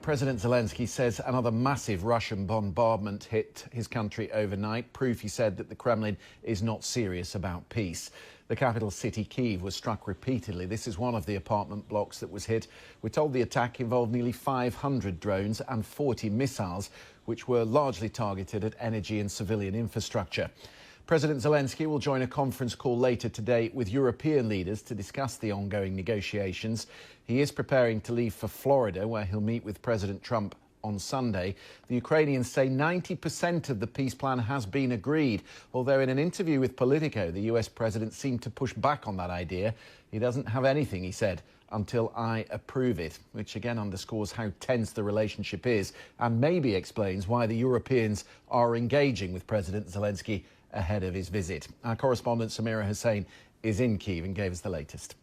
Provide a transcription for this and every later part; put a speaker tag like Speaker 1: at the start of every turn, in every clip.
Speaker 1: President Zelensky says another massive Russian bombardment hit his country overnight. Proof, he said, that the Kremlin is not serious about peace. The capital city, Kyiv, was struck repeatedly. This is one of the apartment blocks that was hit. We're told the attack involved nearly 500 drones and 40 missiles, which were largely targeted at energy and civilian infrastructure. President Zelensky will join a conference call later today with European leaders to discuss the ongoing negotiations. He is preparing to leave for Florida, where he'll meet with President Trump on Sunday. The Ukrainians say 90% of the peace plan has been agreed, although in an interview with Politico, the US president seemed to push back on that idea. He doesn't have anything, he said, until I approve it, which again underscores how tense the relationship is and maybe explains why the Europeans are engaging with President Zelensky ahead of his visit. Our correspondent Samira Hussein is in Kyiv and gave us the latest.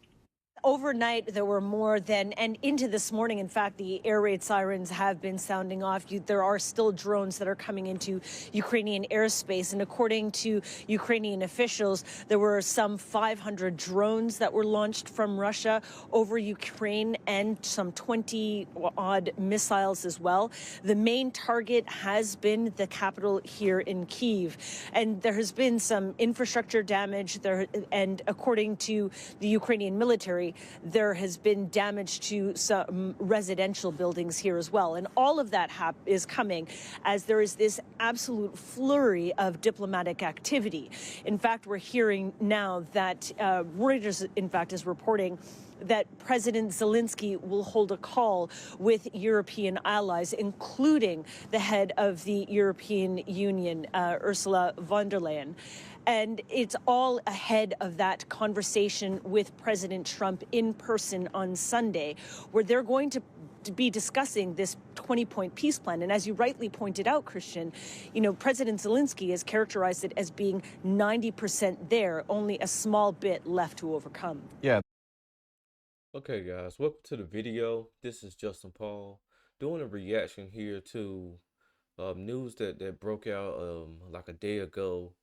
Speaker 2: Overnight, there were more than, and into this morning, in fact, the air raid sirens have been sounding off. There are still drones that are coming into Ukrainian airspace. And according to Ukrainian officials, there were some 500 drones that were launched from Russia over Ukraine and some 20-odd missiles as well. The main target has been the capital here in Kyiv. And there has been some infrastructure damage there. And according to the Ukrainian military, there has been damage to some residential buildings here as well. And all of that is coming as there is this absolute flurry of diplomatic activity. In fact, we're hearing now that Reuters, in fact, is reporting that President Zelensky will hold a call with European allies, including the head of the European Union, Ursula von der Leyen. And it's all ahead of that conversation with President Trump in person on Sunday, where they're going to be discussing this 20-point peace plan. And as you rightly pointed out, Christian, President Zelensky has characterized it as being 90% there, only a small bit left to overcome.
Speaker 1: Yeah.
Speaker 3: Okay, guys, welcome to the video. This is Justin Paul doing a reaction here to news that broke out like a day ago.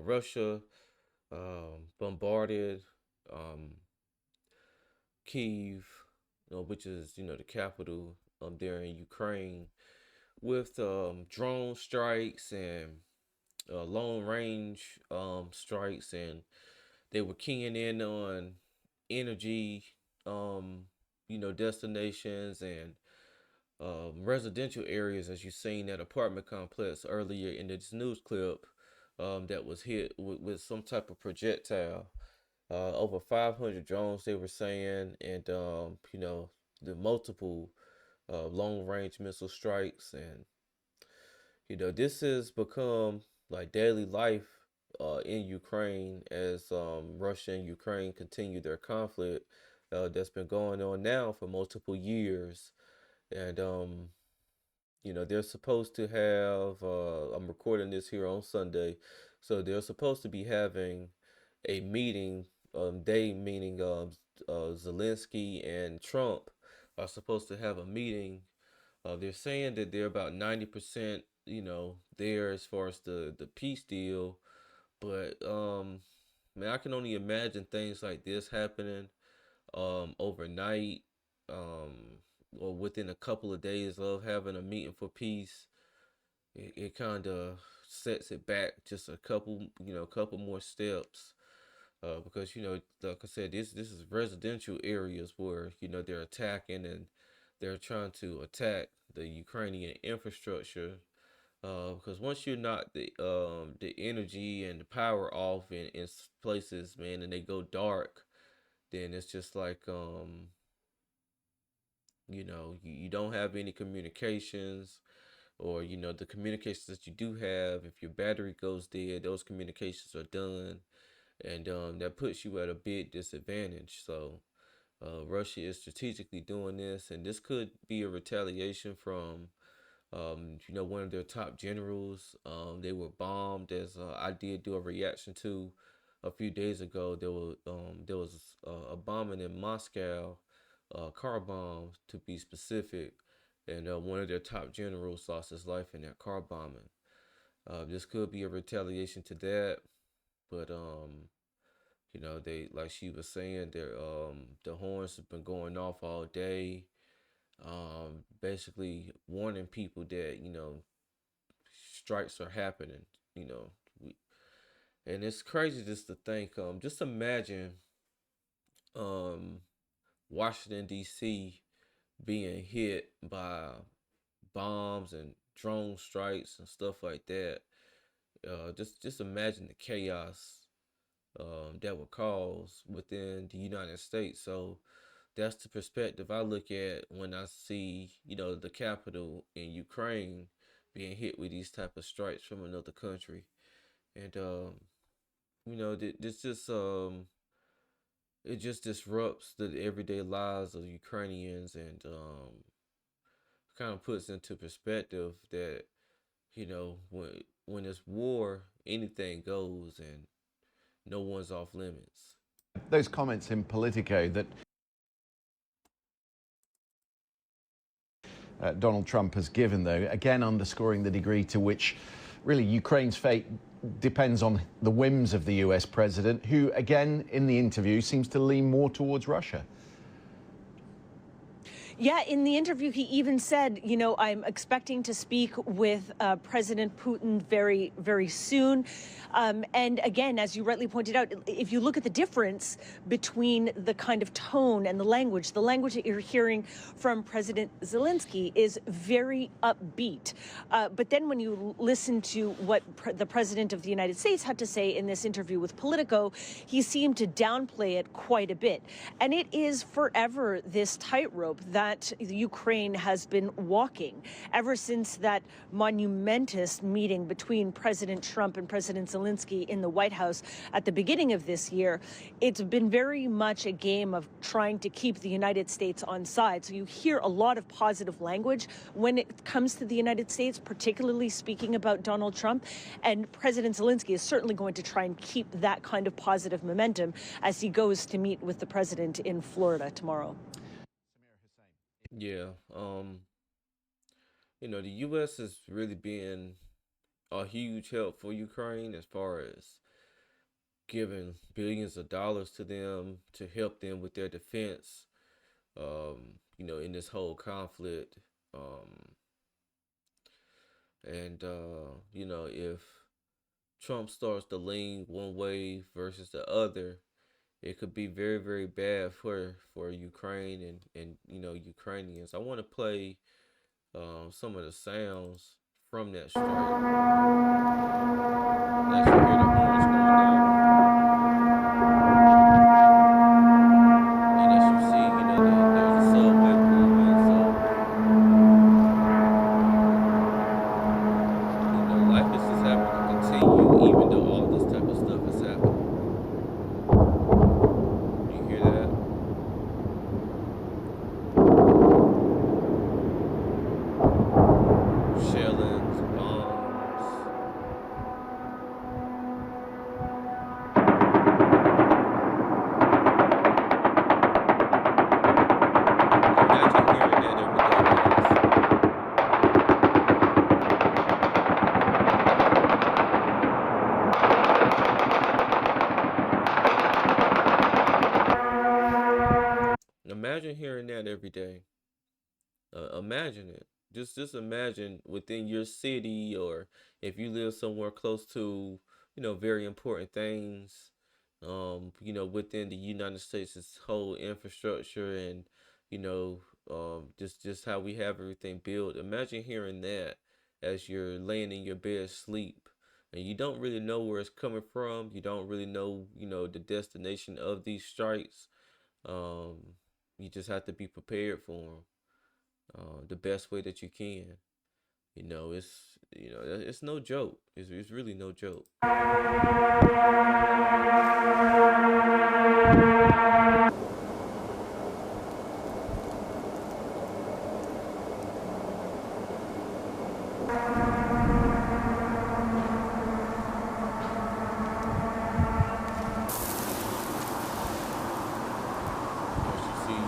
Speaker 3: Russia bombarded Kyiv, which is the capital there in Ukraine, with drone strikes and long range strikes, and they were keying in on energy destinations and residential areas, as you've seen that apartment complex earlier in this news clip that was hit with some type of projectile. Over 500 drones, they were saying, and the multiple long-range missile strikes. And this has become like daily life in Ukraine as Russia and Ukraine continue their conflict that's been going on now for multiple years. And they're supposed to have I'm recording this here on Sunday, so they're supposed to be having a meeting, meaning Zelensky and Trump are supposed to have a meeting. They're saying that they're about 90% there as far as the peace deal, but man, I can only imagine things like this happening overnight, or within a couple of days of having a meeting for peace. It kind of sets it back just a couple more steps, because like I said, this is residential areas where they're attacking, and they're trying to attack the Ukrainian infrastructure, because once you're not the energy and the power off in places, man, and they go dark, then it's just like you don't have any communications, or the communications that you do have, if your battery goes dead, those communications are done, and that puts you at a big disadvantage. So Russia is strategically doing this, and this could be a retaliation from one of their top generals. They were bombed, as I did do a reaction to a few days ago. There was a bombing in Moscow, car bomb to be specific, and one of their top generals lost his life in that car bombing. This could be a retaliation to that, but They, like she was saying, the horns have been going off all day, basically warning people that strikes are happening. You know, we, and it's crazy just to think. Just imagine, um, Washington D.C. being hit by bombs and drone strikes and stuff like that. Just imagine the chaos that would cause within the United States. So that's the perspective I look at when I see, the capital in Ukraine being hit with these type of strikes from another country. And this just it just disrupts the everyday lives of Ukrainians, and kind of puts into perspective that when it's war, anything goes, and no one's off limits.
Speaker 1: Those comments in Politico that Donald Trump has given, though, again underscoring the degree to which really Ukraine's fate depends on the whims of the US president, who, again, in the interview, seems to lean more towards Russia.
Speaker 2: Yeah, in the interview, he even said, I'm expecting to speak with President Putin very, very soon. And again, as you rightly pointed out, if you look at the difference between the kind of tone and the language that you're hearing from President Zelensky is very upbeat. But then when you listen to what the president of the United States had to say in this interview with Politico, he seemed to downplay it quite a bit. And it is forever this tightrope that Ukraine has been walking ever since that monumentous meeting between President Trump and President Zelensky in the White House at the beginning of this year. It's been very much a game of trying to keep the United States on side. So you hear a lot of positive language when it comes to the United States, particularly speaking about Donald Trump. And President Zelensky is certainly going to try and keep that kind of positive momentum as he goes to meet with the president in Florida tomorrow.
Speaker 3: Yeah. The US has really been a huge help for Ukraine as far as giving billions of dollars to them to help them with their defense, in this whole conflict. If Trump starts to lean one way versus the other, it could be very, very bad for Ukraine and Ukrainians. I want to play some of the sounds from that strike. As you hear the horns going off, and as you see, there's a subway moving, so life is just having to continue even though all this type of stuff is happening. You hear that? Shellings, bombs. Imagine hearing that every day, guys. Imagine hearing that every day. Imagine it. Just imagine within your city, or if you live somewhere close to, very important things, within the United States' whole infrastructure, and, just how we have everything built. Imagine hearing that as you're laying in your bed sleep, and you don't really know where it's coming from. You don't really know, the destination of these strikes. Um, you just have to be prepared for them the best way that you can. It's no joke. It's really no joke. As you see,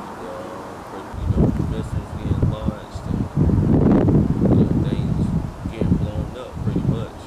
Speaker 3: missiles getting launched, and things getting blown up pretty much.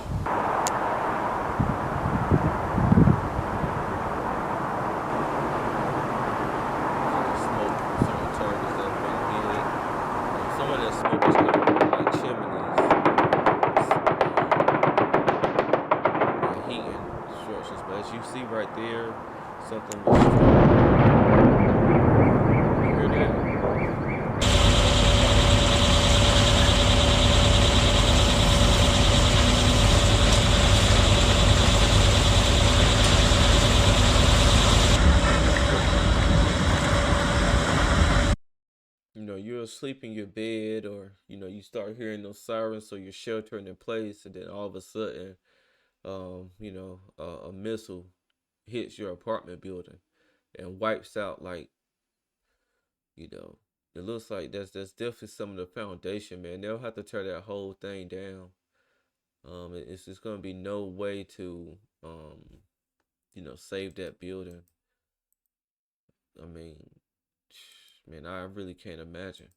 Speaker 3: you're asleep in your bed, or you start hearing those sirens, so you're sheltering in place, and then all of a sudden, a missile hits your apartment building and wipes out, like, you know, it looks like that's definitely some of the foundation, man. They'll have to tear that whole thing down. It's just gonna be no way to, save that building. I mean, man, I really can't imagine.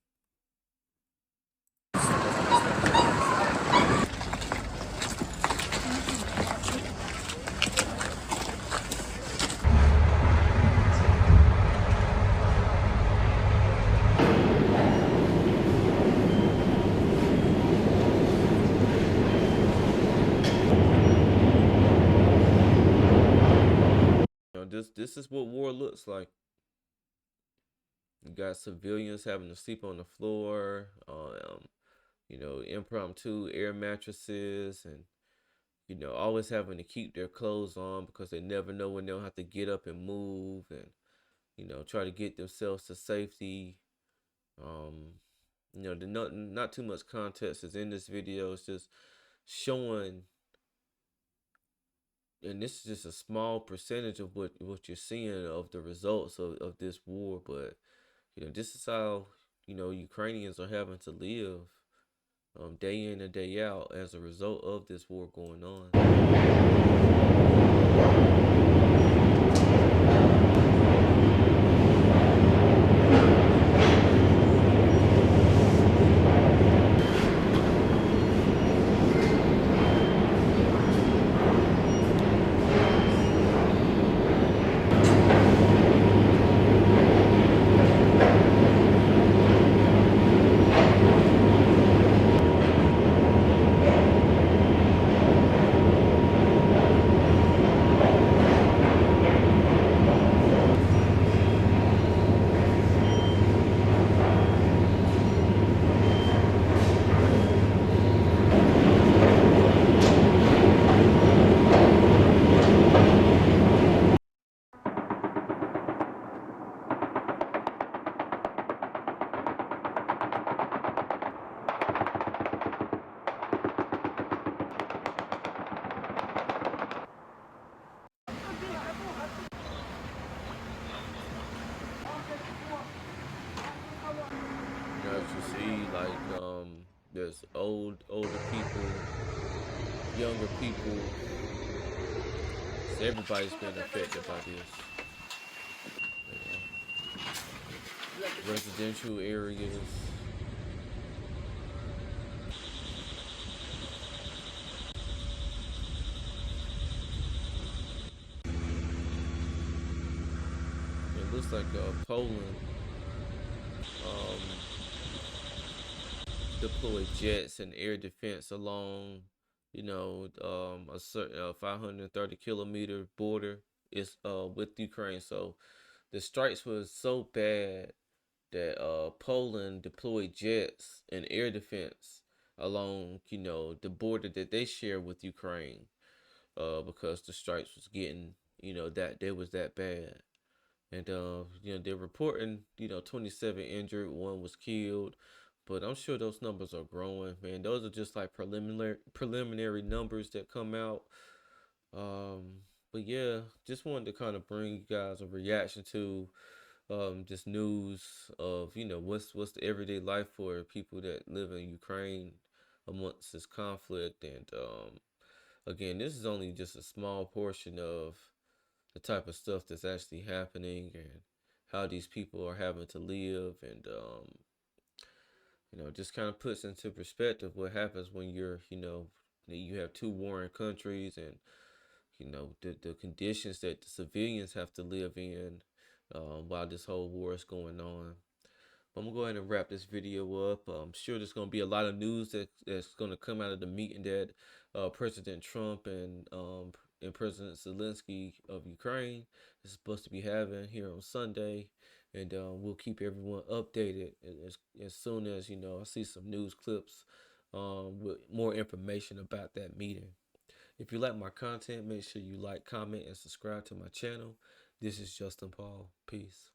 Speaker 3: This is what war looks like. You got civilians having to sleep on the floor, impromptu air mattresses, and always having to keep their clothes on because they never know when they'll have to get up and move, and try to get themselves to safety. Um, not too much context is in this video. It's just showing, and this is just a small percentage of what you're seeing of the results of this war. But this is how Ukrainians are having to live, day in and day out, as a result of this war going on. As you see, like, there's older people, younger people. So everybody's been affected by this. Residential areas. It looks like Poland um, deployed jets and air defense along, a certain 530-kilometer border is with Ukraine. So the strikes was so bad that Poland deployed jets and air defense along, the border that they share with Ukraine, because the strikes was getting, that they was that bad. And they're reporting, 27 injured, one was killed, but I'm sure those numbers are growing, man. Those are just like preliminary numbers that come out. But yeah, just wanted to kind of bring you guys a reaction to just news of what's the everyday life for people that live in Ukraine amongst this conflict. And again, this is only just a small portion of the type of stuff that's actually happening, and how these people are having to live. And just kind of puts into perspective what happens when you have two warring countries, and the conditions that the civilians have to live in while this whole war is going on. I'm gonna go ahead and wrap this video up. I'm sure there's gonna be a lot of news that's gonna come out of the meeting that President Trump and President Zelensky of Ukraine is supposed to be having here on Sunday, and we'll keep everyone updated as soon as I see some news clips with more information about that meeting. If you like my content, make sure you like, comment, and subscribe to my channel. This is Justin Paul. Peace.